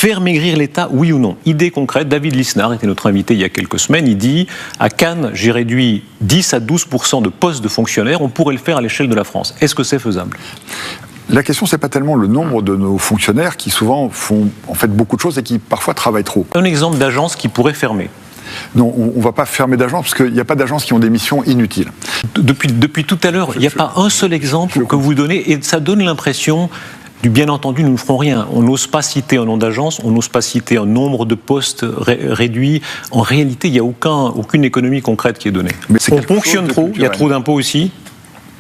Faire maigrir l'État, oui ou non? Idée concrète, David Lisnard était notre invité il y a quelques semaines, il dit « À Cannes, j'ai réduit 10 à 12% de postes de fonctionnaires, on pourrait le faire à l'échelle de la France ». Est-ce que c'est faisable? La question, c'est pas tellement le nombre de nos fonctionnaires qui souvent font en fait beaucoup de choses et qui parfois travaillent trop. Un exemple d'agence qui pourrait fermer. Non, on ne va pas fermer d'agences parce qu'il n'y a pas d'agences qui ont des missions inutiles. Depuis tout à l'heure, il n'y a pas un seul exemple que vous donnez et ça donne l'impression du bien entendu, nous ne ferons rien. On n'ose pas citer un nom d'agence, on n'ose pas citer un nombre de postes réduits. En réalité, il n'y a aucune économie concrète qui est donnée. On fonctionne trop, il y a trop d'impôts aussi.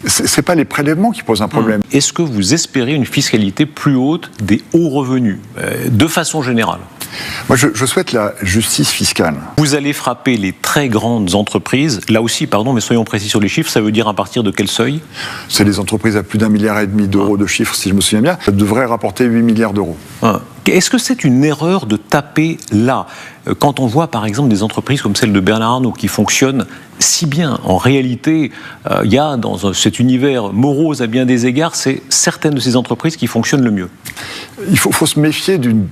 Ce n'est pas les prélèvements qui posent un problème. Est-ce que vous espérez une fiscalité plus haute des hauts revenus, de façon générale? Moi, je souhaite la justice fiscale. Vous allez frapper les très grandes entreprises. Là aussi, pardon, mais soyons précis sur les chiffres. Ça veut dire à partir de quel seuil? C'est les entreprises à plus d'1,5 milliard d'euros de chiffre, si je me souviens bien. Ça devrait rapporter 8 milliards d'euros. Est-ce que c'est une erreur de taper là? Quand on voit par exemple des entreprises comme celle de Bernard Arnault qui fonctionnent si bien, en réalité, il y a dans cet univers morose à bien des égards, c'est certaines de ces entreprises qui fonctionnent le mieux. Il faut se méfier d'une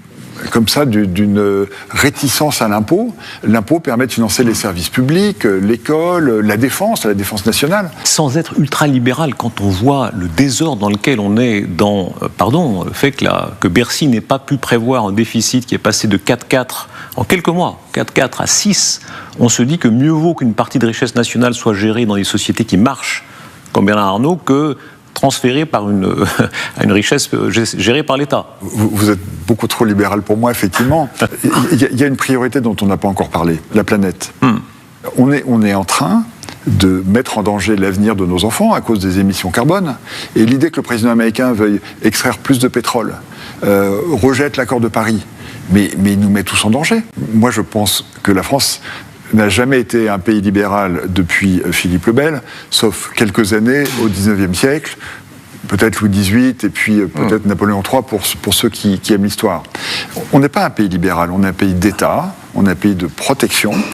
réticence à l'impôt. L'impôt permet de financer les services publics, l'école, la défense nationale. Sans être ultra-libéral, quand on voit le désordre dans lequel on est dans, le fait que Bercy n'ait pas pu prévoir un déficit qui est passé de 4,4 en quelques mois, 4,4 à 6, on se dit que mieux vaut qu'une partie de richesse nationale soit gérée dans des sociétés qui marchent, comme Bernard Arnault, que transférée par à une richesse gérée par l'État. Vous êtes beaucoup trop libéral pour moi, effectivement. Il y a une priorité dont on n'a pas encore parlé, la planète. On est en train de mettre en danger l'avenir de nos enfants à cause des émissions carbone. Et l'idée que le président américain veuille extraire plus de pétrole, rejette l'accord de Paris, mais il nous met tous en danger. Moi, je pense que la France n'a jamais été un pays libéral depuis Philippe le Bel, sauf quelques années au XIXe siècle, peut-être Louis XVIII et puis peut-être Napoléon III pour ceux qui aiment l'histoire. On n'est pas un pays libéral, on est un pays d'État, on est un pays de protection.